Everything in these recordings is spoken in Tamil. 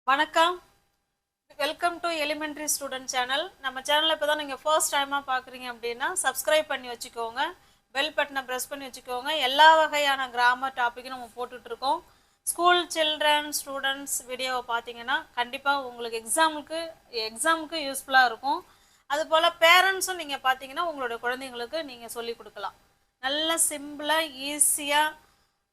வணக்கம். Welcome to elementary student channel. நம்ம சேனலை இப்போ தான் நீங்கள் ஃபர்ஸ்ட் டைமாக பார்க்குறீங்க அப்படின்னா சப்ஸ்கிரைப் பண்ணி வச்சுக்கோங்க, பெல் பட்டனை ப்ரெஸ் பண்ணி வச்சுக்கோங்க. எல்லா வகையான கிராமர் டாப்பிக்கும் நம்ம போட்டுட்ருக்கோம். ஸ்கூல் சில்ட்ரன் ஸ்டூடெண்ட்ஸ் வீடியோவை பார்த்தீங்கன்னா கண்டிப்பாக உங்களுக்கு எக்ஸாமுக்கு யூஸ்ஃபுல்லாக இருக்கும். அதுபோல் பேரண்ட்ஸும் நீங்கள் பார்த்தீங்கன்னா உங்களுடைய குழந்தைங்களுக்கு நீங்கள் சொல்லிக் கொடுக்கலாம். நல்ல சிம்பிளாக ஈஸியாக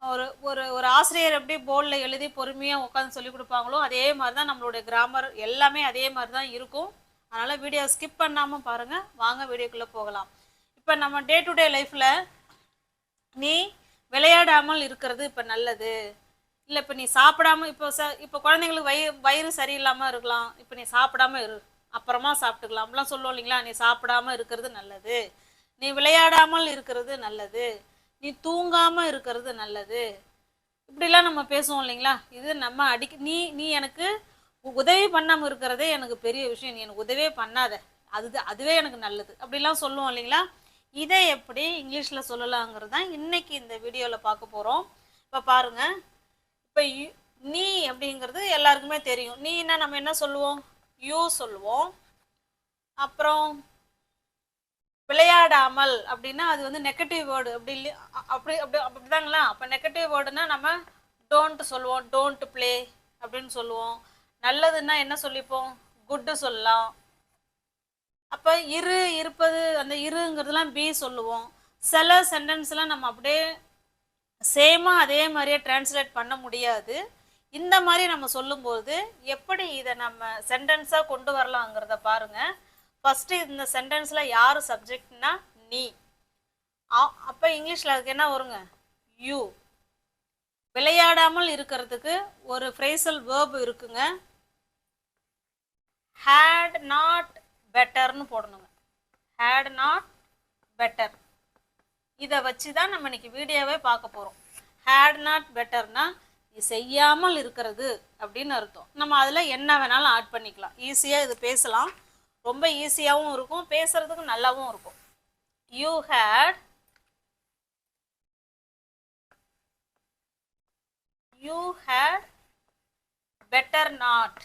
ஒரு ஒரு ஒரு ஆசிரியர் எப்படி போர்டில் எழுதி பொறுமையாக உட்காந்து சொல்லி கொடுப்பாங்களோ அதே மாதிரி தான் நம்மளுடைய கிராமர் எல்லாமே அதே மாதிரி தான் இருக்கும். அதனால் வீடியோ ஸ்கிப் பண்ணாமல் பாருங்கள். வாங்க வீடியோக்குள்ளே போகலாம். இப்போ நம்ம டே டு டே லைஃப்பில் நீ விளையாடாமல் இருக்கிறது இப்போ நல்லது, இல்லை இப்போ நீ சாப்பிடாமல் இப்போ குழந்தைங்களுக்கு வயிறு சரியில்லாமல் இருக்கலாம், இப்போ நீ சாப்பிடாம இரு அப்புறமா சாப்பிட்டுக்கலாம் அப்படிலாம் சொல்லுவோம் இல்லைங்களா. நீ சாப்பிடாமல் இருக்கிறது நல்லது, நீ விளையாடாமல் இருக்கிறது நல்லது, நீ தூங்காமல் இருக்கிறது நல்லது, இப்படிலாம் நம்ம பேசுவோம் இல்லைங்களா. இது நம்ம நீ எனக்கு உதவி பண்ணாமல் இருக்கிறதே எனக்கு பெரிய விஷயம், நீ எனக்கு உதவியே பண்ணாத, அதுவே எனக்கு நல்லது அப்படிலாம் சொல்லுவோம் இல்லைங்களா. இதை எப்படி இங்கிலீஷில் சொல்லலாங்கிறது தான் இன்னைக்கு இந்த வீடியோவில் பார்க்க போகிறோம். இப்போ பாருங்கள், இப்போ நீ அப்படிங்கிறது எல்லாருக்குமே தெரியும். நீன்னா நம்ம என்ன சொல்லுவோம், யூ சொல்லுவோம். அப்புறம் விளையாடாமல் அப்படின்னா அது வந்து நெகட்டிவ் வேர்டு, அப்படிதாங்களா. அப்போ நெகட்டிவ் வேர்டுனா நம்ம டோன்ட் சொல்லுவோம், டோன்ட் ப்ளே அப்படின்னு சொல்லுவோம். நல்லதுன்னா என்ன சொல்லிப்போம், குட்டு சொல்லலாம். அப்போ இருப்பது, அந்த இருங்கிறதுலாம் பி சொல்லுவோம். சில சென்டென்ஸ்லாம் நம்ம அப்படியே சேமாக அதே மாதிரியே டிரான்ஸ்லேட் பண்ண முடியாது. இந்த மாதிரி நம்ம சொல்லும்போது எப்படி இதை நம்ம சென்டென்ஸாக கொண்டு வரலாங்கிறத பாருங்கள். ஃபஸ்ட்டு இந்த சென்டென்ஸில் யார் சப்ஜெக்ட்னா நீ. அப்போ இங்கிலீஷில் அதுக்கு என்ன வருங்க, யூ. விளையாடாமல் இருக்கிறதுக்கு ஒரு ஃப்ரேசல் வேர்ப் இருக்குங்க, ஹேட் நாட் பெட்டர்னு போடணுங்க. Had not better. இதை வச்சு தான் நம்ம இன்னைக்கு வீடியோவே பார்க்க போகிறோம். ஹேட் நாட் பெட்டர்னா செய்யாமல் இருக்கிறது அப்படின்னு அர்த்தம். நம்ம அதில் என்ன வேணாலும் ஆட் பண்ணிக்கலாம். ஈஸியாக இது பேசலாம், ரொம்ப ஈஸியாகவும் இருக்கும், பேசுறதுக்கு நல்லாவும் இருக்கும். You had better not.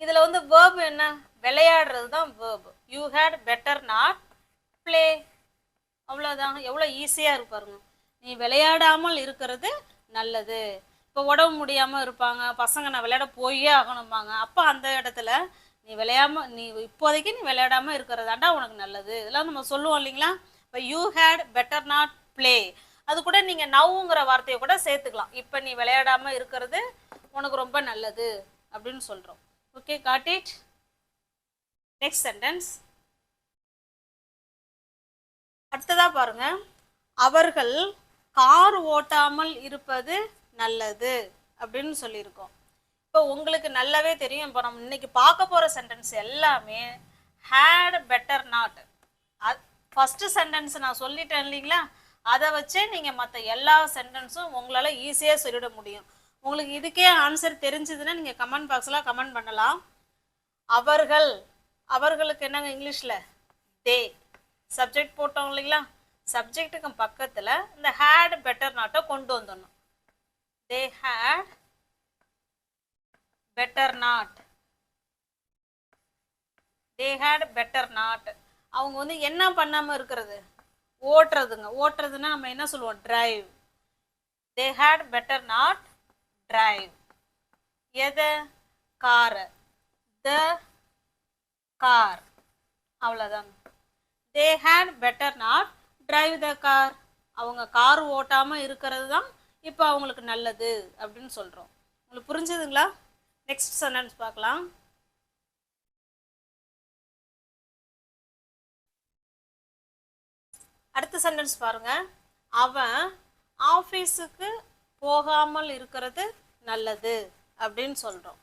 இதுல வந்து வேர்ப் என்ன, விளையாடுறது தான் verb. You had better not play. அவ்வளோதான். எவ்வளோ ஈஸியாக இருப்பாருங்க. நீ விளையாடாமல் இருக்கிறது நல்லது. இப்போ உடம்பு முடியாமல் இருப்பாங்க பசங்க, நான் விளையாட போயே ஆகணும்பாங்க. அப்போ அந்த இடத்துல நீ இப்போதைக்கு நீ விளையாடாமல் இருக்கிறதாண்டா உனக்கு நல்லது, இதெல்லாம் நம்ம சொல்லுவோம் இல்லைங்களா. இப்போ you had better not play, அது கூட நீங்கள் நவ்வுங்கிற வார்த்தையை கூட சேர்த்துக்கலாம். இப்போ நீ விளையாடாமல் இருக்கிறது உனக்கு ரொம்ப நல்லது அப்படின்னு சொல்கிறோம். Okay, got it. Next sentence அடுத்ததா பாருங்க. அவர்கள் கார் ஓட்டாமல் இருப்பது நல்லது அப்படின்னு சொல்லியிருக்கோம். இப்போ உங்களுக்கு நல்லாவே தெரியும், இப்போ நம்ம இன்னைக்கு பார்க்க போகிற சென்டென்ஸ் எல்லாமே had better not. First sentence நான் சொல்லிட்டேன் இல்லைங்களா, அதை வச்சே நீங்கள் மற்ற எல்லா சென்டென்ஸும் உங்களால் ஈஸியாக சொல்லிட முடியும். உங்களுக்கு இதுக்கே ஆன்சர் தெரிஞ்சதுன்னா நீங்கள் கமெண்ட் பாக்ஸில் கமெண்ட் பண்ணலாம். அவர்களுக்கு என்னங்க இங்கிலீஷில் தே. சப்ஜெக்ட் போட்டோம் இல்லைங்களா, சப்ஜெக்ட்டுக்கு பக்கத்தில் இந்த ஹேட் பெட்டர் நாட்டை கொண்டு வந்துடணும். They had better not. They had better not. அவங்க வந்து என்ன பண்ணாமல் இருக்கிறது, ஓட்டுறதுங்க. ஓட்டுறதுன்னா நம்ம என்ன சொல்லுவோம், drive. They had better not drive. எதை, காரை. The car. அவ்வளோதாங்க. they had better not drive the car. அவங்க கார் ஓட்டாமல் இருக்கிறது தான் இப்போ அவங்களுக்கு நல்லது அப்படின்னு சொல்கிறோம். உங்களுக்கு புரிஞ்சுதுங்களா. நெக்ஸ்ட் சென்டென்ஸ் பார்க்கலாம். அடுத்த சென்டென்ஸ் பாருங்க. அவன் ஆஃபீஸுக்கு போகாமல் இருக்கிறது நல்லது அப்படின்னு சொல்கிறோம்.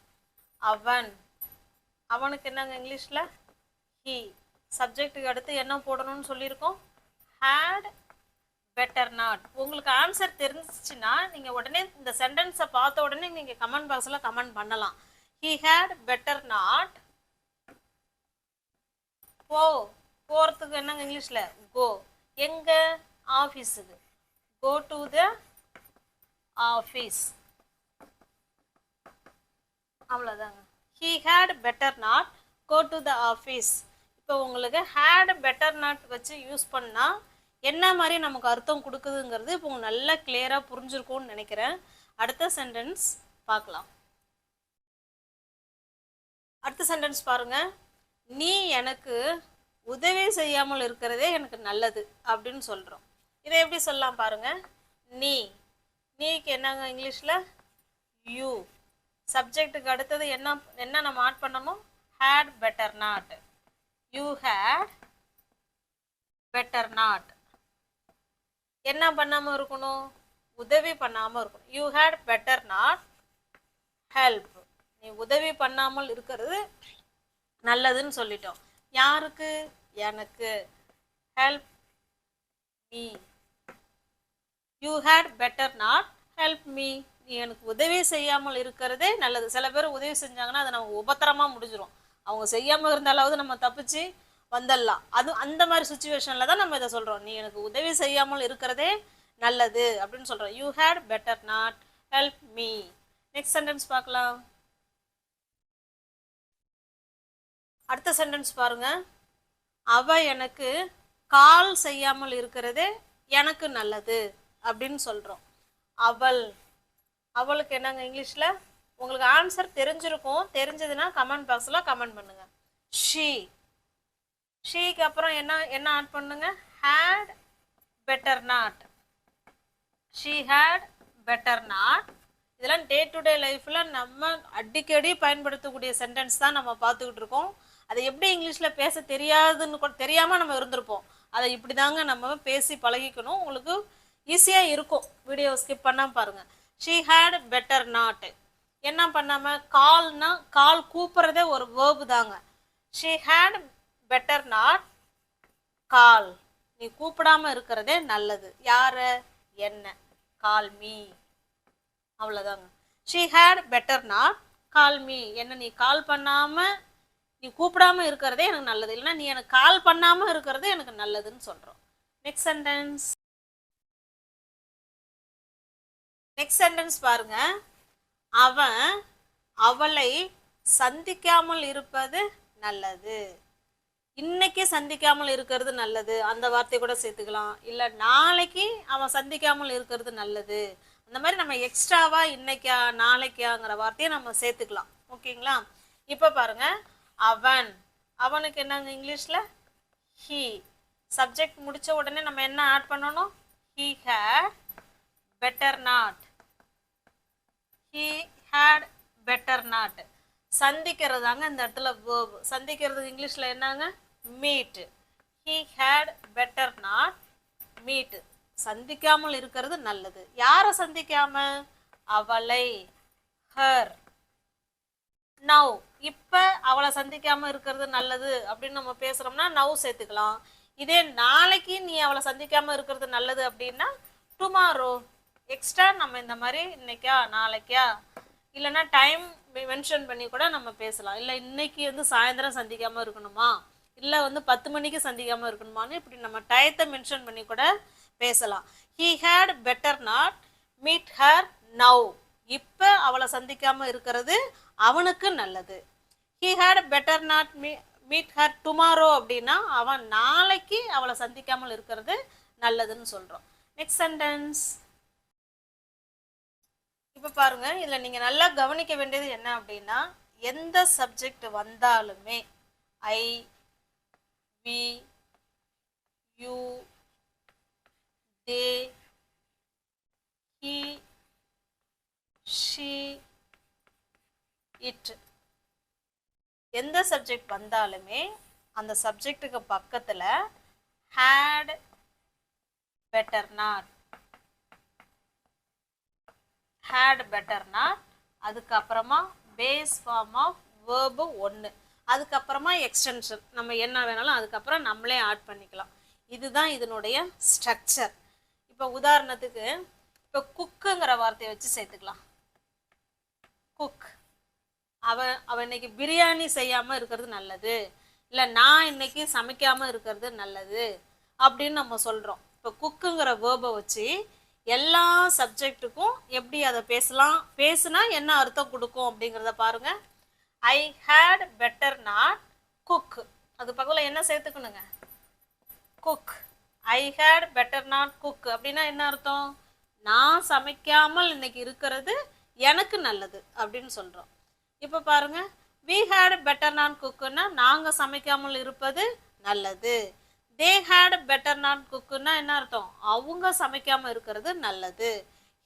அவனுக்கு என்னங்க இங்கிலீஷில் ஹீ. சப்ஜெக்ட்டுக்கு அடுத்து என்ன போடணும்னு சொல்லியிருக்கோம், ஹேட் பெட்டர் நாட். உங்களுக்கு ஆன்சர் தெரிஞ்சிச்சுன்னா நீங்கள் உடனே இந்த சென்டென்ஸை பார்த்த உடனே நீங்கள் கமெண்ட் பாக்ஸில் கமெண்ட் பண்ணலாம். ஹீ ஹேட் பெட்டர் நாட் போகிறதுக்கு என்னங்க இங்கிலீஷில் கோ. எங்கே, ஆஃபீஸுக்கு. Go to the office. அவ்வளோதாங்க. he had better not go to the office. இப்போ உங்களுக்கு had better not வச்சு யூஸ் பண்ணால் என்ன மாதிரி நமக்கு அர்த்தம் கொடுக்குதுங்கிறது இப்போ உங்களுக்கு நல்லா கிளியராக புரிஞ்சிருக்கும்னு நினைக்கிறேன். அடுத்த சென்டென்ஸ் பார்க்கலாம். அடுத்த சென்டென்ஸ் பாருங்க. நீ எனக்கு உதவி செய்யாமல் இருக்கிறதே எனக்கு நல்லது அப்படின்னு சொல்கிறோம். இதை எப்படி சொல்லலாம் பாருங்க. நீக்கு என்னங்க இங்கிலீஷில் யூ. சப்ஜெக்ட்டுக்கு அடுத்தது என்ன நம்ம ஆட் பண்ணணும்? had better not. you had better not. என்ன பண்ணாமல் இருக்கணும்? உதவி பண்ணாமல் இருக்கணும். you had better not help. நீ உதவி பண்ணாமல் இருக்கிறது நல்லதுன்னு சொல்லிட்டோம். யாருக்கு? எனக்கு. help me. you had better not help me. நீ எனக்கு உதவி செய்யாமல் இருக்கிறதே நல்லது. சில பேர் உதவி செஞ்சாங்கன்னா அதை நம்ம உபத்திரமாக முடிஞ்சிடும். அவங்க செய்யாமல் இருந்தாலாவது நம்ம தப்பிச்சு வந்துடலாம். அந்த மாதிரி சுச்சுவேஷனில் தான் நம்ம இதை சொல்கிறோம். நீ எனக்கு உதவி செய்யாமல் இருக்கிறதே நல்லது அப்படின்னு சொல்கிறோம். You had better not help me. Next sentence பார்க்கலாம். அடுத்த சென்டென்ஸ் பாருங்க. அவ எனக்கு கால் செய்யாமல் இருக்கிறதே எனக்கு நல்லது அப்படின்னு சொல்கிறோம். அவளுக்கு என்னங்க இங்கிலீஷில்? உங்களுக்கு ஆன்சர் தெரிஞ்சிருக்கும். தெரிஞ்சதுன்னா கமெண்ட் பாக்ஸில் கமெண்ட் பண்ணுங்க. ஷீக்கு அப்புறம் என்ன ஆட் பண்ணுங்க? had better not. she had better not. இதெல்லாம் டே டு டே லைஃப்பில் நம்ம அடிக்கடி பயன்படுத்தக்கூடிய சென்டென்ஸ் தான் நம்ம பார்த்துக்கிட்டு இருக்கோம். அதை எப்படி இங்கிலீஷில் பேச தெரியாமல் நம்ம இருந்திருப்போம். அதை இப்படி தாங்க நம்ம பேசி பழகிக்கணும். உங்களுக்கு ஈஸியாக இருக்கும். வீடியோ ஸ்கிப் பண்ணாமல் பாருங்கள். she had better not. என்ன பண்ணாமல் கால் கூப்பிட்றதே ஒரு வேர்பு தாங்க. she had better not call. நீ கூப்பிடாமல் இருக்கிறதே நல்லது. யாரை? என்ன? call me. அவ்வளோதாங்க. she had better not call me. என்ன நீ கால் பண்ணாமல் நீ கூப்பிடாமல் இருக்கிறதே எனக்கு நல்லது. இல்லைன்னா நீ எனக்கு கால் பண்ணாமல் இருக்கிறது எனக்கு நல்லதுன்னு சொல்கிறோம். நெக்ஸ்ட் சென்டென்ஸ் பாருங்க. அவன் அவளை சந்திக்காமல் இருப்பது நல்லது. இன்னைக்கு சந்திக்காமல் இருக்கிறது நல்லது. அந்த வார்த்தை கூட சேர்த்துக்கலாம். இல்லை நாளைக்கு அவன் சந்திக்காமல் இருக்கிறது நல்லது. அந்த மாதிரி நம்ம எக்ஸ்ட்ராவா இன்னைக்கா நாளைக்காங்கிற வார்த்தையை நம்ம சேர்த்துக்கலாம். ஓகேங்களா? இப்போ பாருங்க. அவனுக்கு என்னங்க இங்கிலீஷில்? he. சப்ஜெக்ட் முடிச்ச உடனே நம்ம என்ன ஆட் பண்ணணும்? he had better not. he had better not. சந்திக்கிறதாங்க இந்த இடத்துல verb. சந்திக்கிறதுக்கு இங்கிலீஷில் என்னங்க? meet. he had better not meet. சந்திக்காமல் இருக்கிறது நல்லது. யாரை சந்திக்காம? அவளை. her. now. இப்போ அவளை சந்திக்காமல் இருக்கிறது நல்லது அப்படின்னு நம்ம பேசுகிறோம்னா நவ் சேர்த்துக்கலாம். இதே நாளைக்கு நீ அவளை சந்திக்காமல் இருக்கிறது நல்லது அப்படின்னா டுமாரோ. எக்ஸ்ட்ரா நம்ம இந்த மாதிரி இன்னைக்கா நாளைக்கா இல்லைன்னா டைம் மென்ஷன் பண்ணி கூட நம்ம பேசலாம். இல்லை இன்னைக்கு சாயந்தரம் சந்திக்காமல் இருக்கணுமா, இல்லை 10 மணிக்கு சந்திக்காமல் இருக்கணுமான்னு இப்படி நம்ம டயத்தை மென்ஷன் பண்ணி கூட பேசலாம். he had better not meet her now. இப்போ அவளை சந்திக்காமல் இருக்கிறது அவனுக்கு நல்லது. he had better not meet her tomorrow அப்படின்னா அவன் நாளைக்கு அவளை சந்திக்காமல் இருக்கிறது நல்லதுன்னு சொல்கிறோம். நெக்ஸ்ட் சென்டென்ஸ் இப்போ பாருங்க. இதில் நீங்கள் நல்லா கவனிக்க வேண்டியது என்ன அப்படின்னா, எந்த சப்ஜெக்ட் வந்தாலுமே I, we, you, they, he, she, it, எந்த சப்ஜெக்ட் வந்தாலுமே அந்த சப்ஜெக்ட்டுக்கு பக்கத்தில் had better not, had better not, அதுக்கப்புறமா பேஸ் ஃபார்ம் ஆஃப் வேர்பு 1, அதுக்கப்புறமா எக்ஸ்டென்ஷன் நம்ம என்ன வேணாலும் அதுக்கப்புறம் நம்மளே ஆட் பண்ணிக்கலாம். இதுதான் இதனுடைய ஸ்ட்ரக்சர். இப்போ உதாரணத்துக்கு இப்போ குக்குங்கிற வார்த்தையை வச்சு சேர்த்துக்கலாம். குக். அவன் இன்னைக்கு பிரியாணி செய்யாமல் இருக்கிறது நல்லது, இல்லை நான் இன்னைக்கு சமைக்காமல் இருக்கிறது நல்லது அப்படின்னு நம்ம சொல்கிறோம். இப்போ குக்குங்கிற வேர்பை வச்சு எல்லா சப்ஜெக்ட்டுக்கும் எப்படி அதை பேசலாம், பேசுனா என்ன அர்த்தம் கொடுக்கும் அப்படிங்கிறத பாருங்க. I had better not cook, அது பக்கத்தில் என்ன சேர்த்துக்கணுங்க, cook. I had better not cook அப்படின்னா என்ன அர்த்தம், நான் சமைக்காமல் இன்னைக்கு இருக்கிறது எனக்கு நல்லது அப்படின்னு சொல்கிறோம். இப்போ பாருங்க, we had better not cookனா நாங்கள் சமைக்காமல் இருப்பது நல்லது. they had better not cookனா என்ன அர்த்தம், அவங்க சமைக்காமல் இருக்கிறது நல்லது.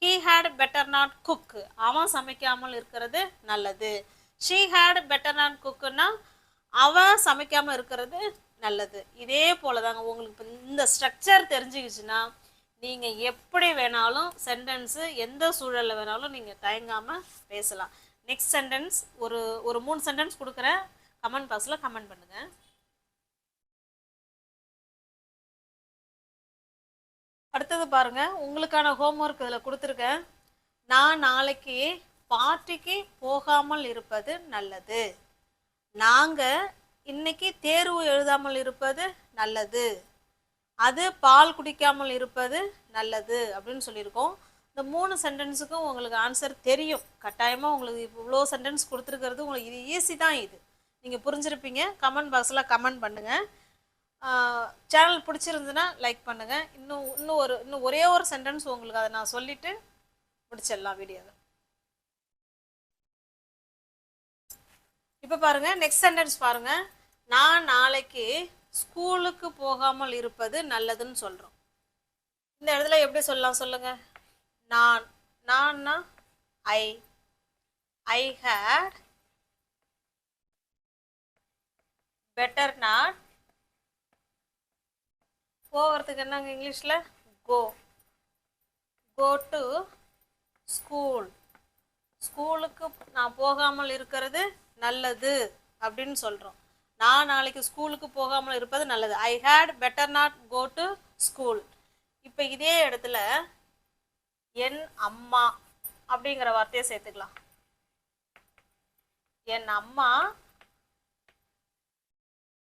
he had better not cook, அவன் சமைக்காமல் இருக்கிறது நல்லது. she had better not cookனா அவன் சமைக்காமல் இருக்கிறது நல்லது. இதே போல தாங்க உங்களுக்கு இந்த ஸ்ட்ரக்சர் தெரிஞ்சுக்கிச்சுன்னா நீங்கள் எப்படி வேணாலும் சென்டென்ஸு எந்த சூழலில் வேணாலும் நீங்கள் தயங்காமல் பேசலாம். நெக்ஸ்ட் சென்டென்ஸ் ஒரு 3 சென்டென்ஸ் கொடுக்குறேன், கமெண்ட் பாக்ஸில் கமெண்ட் பண்ணுங்கள். அடுத்தது பாருங்கள், உங்களுக்கான ஹோம்ஒர்க் இதில் கொடுத்துருக்கேன். நான் நாளைக்கு பார்ட்டிக்கு போகாமல் இருப்பது நல்லது. நாங்கள் இன்னைக்கு தேர்வு எழுதாமல் இருப்பது நல்லது. அது பால் குடிக்காமல் இருப்பது நல்லது அப்படின்னு சொல்லியிருக்கோம். இந்த 3 சென்டென்ஸுக்கும் உங்களுக்கு ஆன்சர் தெரியும் கட்டாயமாக. உங்களுக்கு இவ்வளோ சென்டென்ஸ் கொடுத்துருக்கிறது உங்களுக்கு இது ஈஸி தான், இது நீங்கள் புரிஞ்சிருப்பீங்க. கமெண்ட் பாக்ஸில் கமெண்ட் பண்ணுங்கள். சேனல் பிடிச்சிருந்துன்னா லைக் பண்ணுங்கள். இன்னும் ஒரே ஒரு சென்டென்ஸ் உங்களுக்கு அதை நான் சொல்லிவிட்டு முடிச்சிடலாம் வீடியோவை. இப்போ பாருங்கள், நெக்ஸ்ட் சென்டென்ஸ் பாருங்கள். நான் நாளைக்கு ஸ்கூலுக்கு போகாமல் இருப்பது நல்லதுன்னு சொல்கிறோம். இந்த இடத்துல எப்படி சொல்லலாம் சொல்லுங்கள். நான்னா ஐ ஹேட் பெட்டர் நாட், போகிறதுக்கு என்னங்க இங்கிலீஷில் கோ டு ஸ்கூல். ஸ்கூலுக்கு நான் போகாமல் இருக்கிறது நல்லது அப்படின்னு சொல்கிறோம். நான் நாளைக்கு ஸ்கூலுக்கு போகாமல் இருப்பது நல்லது. I had better not go to school. இப்போ இதே இடத்துல என் அம்மா அப்படிங்கிற வார்த்தையை சேர்த்துக்கலாம். என் அம்மா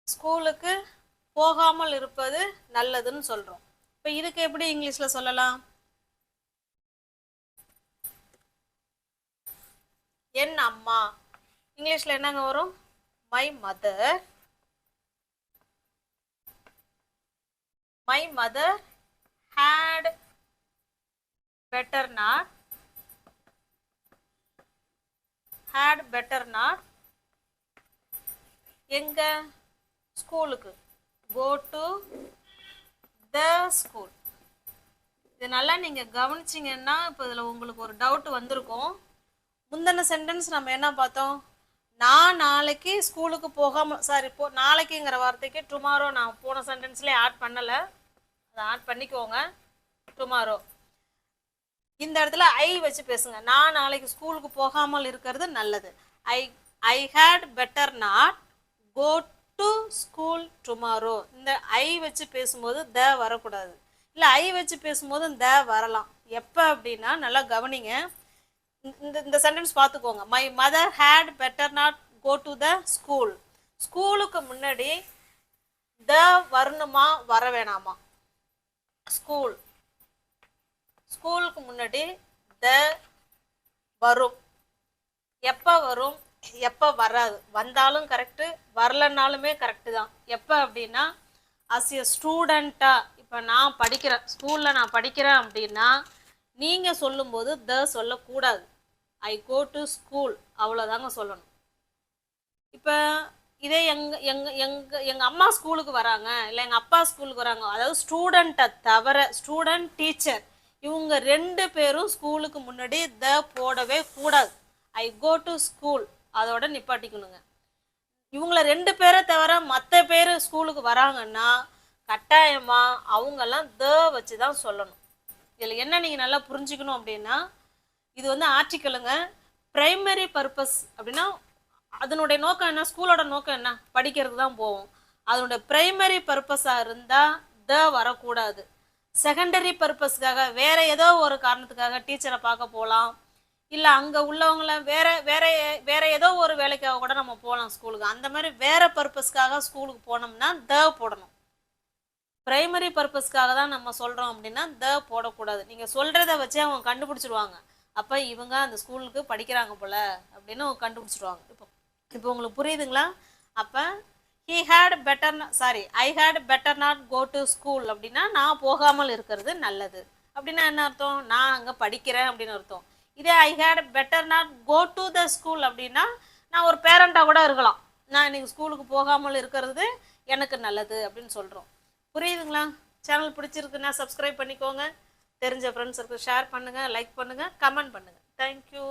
ஸ்கூலுக்கு போகாமல் இருப்பது நல்லதுன்னு சொல்கிறோம். இப்போ இதுக்கு எப்படி இங்கிலீஷில் சொல்லலாம், என் அம்மா இங்கிலீஷில் என்னங்க வரும், my mother had better not எங்க ஸ்கூலுக்கு go to the school. இது நல்லா நீங்கள் கவனிச்சிங்கன்னா இப்போ இதில் உங்களுக்கு ஒரு டவுட் வந்திருக்கும். முந்தின சென்டென்ஸ் நம்ம என்ன பார்த்தோம், நான் நாளைக்கு ஸ்கூலுக்கு போகாமல் நாளைக்குங்கிற வார்த்தைக்கு டுமாரோ நான் போன சென்டென்ஸ்லேயே ஆட் பண்ணலை, அதை ஆட் பண்ணிக்கோங்க. டுமாரோ இந்த இடத்துல ஐ வச்சு பேசுங்க. நான் நாளைக்கு ஸ்கூலுக்கு போகாமல் இருக்கிறது நல்லது. I had better not go to school tomorrow. இந்த ஐ வச்சு பேசும்போது த வரக்கூடாது, இல்லை ஐ வச்சு பேசும்போது த வரலாம். எப்போ அப்படின்னா நல்லா கவனிங்க, இந்த சென்டென்ஸ் பார்த்துக்கோங்க. My mother had better not go to the school. ஸ்கூலுக்கு முன்னாடி த வரணுமா வர வேணாமா, ஸ்கூலுக்கு முன்னாடி த வரும். எப்போ வரும், எப்போ வராது. வந்தாலும் கரெக்டு, வரலன்னாலுமே கரெக்டு தான். எப்போ அப்படின்னா அஸ் எ ஸ்டூடெண்ட்டாக, இப்போ நான் படிக்கிறேன், ஸ்கூலில் நான் படிக்கிறேன் அப்படின்னா நீங்கள் சொல்லும்போது த சொல்லக்கூடாது. ஐ கோ டு ஸ்கூல் அவ்வளோதாங்க சொல்லணும். இப்போ இதே எங்கள் அம்மா ஸ்கூலுக்கு வராங்க, இல்லை எங்கள் அப்பா ஸ்கூலுக்கு வராங்க, அதாவது ஸ்டூடெண்ட்டை தவிர ஸ்டூடெண்ட் டீச்சர் இவங்க 2 பேரும் ஸ்கூலுக்கு முன்னாடி த போடவே கூடாது. ஐ கோ டு ஸ்கூல் அதோட நிப்பாட்டிக்கணுங்க. இவங்கள 2 பேரை தவிர மற்ற பேர் ஸ்கூலுக்கு வராங்கன்னா கட்டாயமாக அவங்கெல்லாம் த வச்சு தான் சொல்லணும். இதில் என்ன நீங்கள் நல்லா புரிஞ்சுக்கணும் அப்படின்னா, இது வந்து ஆர்டிக்கலுங்க. ப்ரைமரி பர்பஸ் அப்படின்னா அதனுடைய நோக்கம் என்ன, ஸ்கூலோட நோக்கம் என்ன, படிக்கிறதுக்கு தான் போவோம். அதனுடைய ப்ரைமரி பர்பஸாக இருந்தால் த வரக்கூடாது. செகண்டரி பர்பஸ்க்காக வேற ஏதோ ஒரு காரணத்துக்காக டீச்சரை பார்க்க போகலாம், இல்லை அங்கே உள்ளவங்கள வேற ஏதோ ஒரு வேலைக்காக கூட நம்ம போகலாம் ஸ்கூலுக்கு. அந்த மாதிரி வேற பர்பஸ்க்காக ஸ்கூலுக்கு போனோம்னா த போடணும். பிரைமரி பர்பஸ்க்காக தான் நம்ம சொல்கிறோம் அப்படின்னா த போடக்கூடாது. நீங்கள் சொல்கிறத வச்சே அவங்க கண்டுபிடிச்சிடுவாங்க. அப்போ இவங்க அந்த ஸ்கூலுக்கு படிக்கிறாங்க போல் அப்படின்னு அவங்க கண்டுபிடிச்சிடுவாங்க. இப்போ உங்களுக்கு புரியுதுங்களா? அப்போ he had better sorry I had better not go to school அப்படின்னா நான் போகாமல் இருக்கிறது நல்லது. அப்படின்னா என்ன அர்த்தம்? நான் அங்கே படிக்கிறேன் அப்படின்னு அர்த்தம். இதே ஐ had better not go to the school அப்படின்னா நான் ஒரு பேரண்டாக கூட இருக்கலாம். நான் இன்னைக்கு ஸ்கூலுக்கு போகாமல் இருக்கிறது எனக்கு நல்லது அப்படின்னு சொல்கிறோம். புரியுதுங்களா? சேனல் பிடிச்சிருக்குன்னா சப்ஸ்கிரைப் பண்ணிக்கோங்க. தெரிஞ்ச ஃப்ரெண்ட்ஸுக்கு ஷேர் பண்ணுங்கள், லைக் பண்ணுங்கள், கமெண்ட் பண்ணுங்கள். தேங்க்யூ.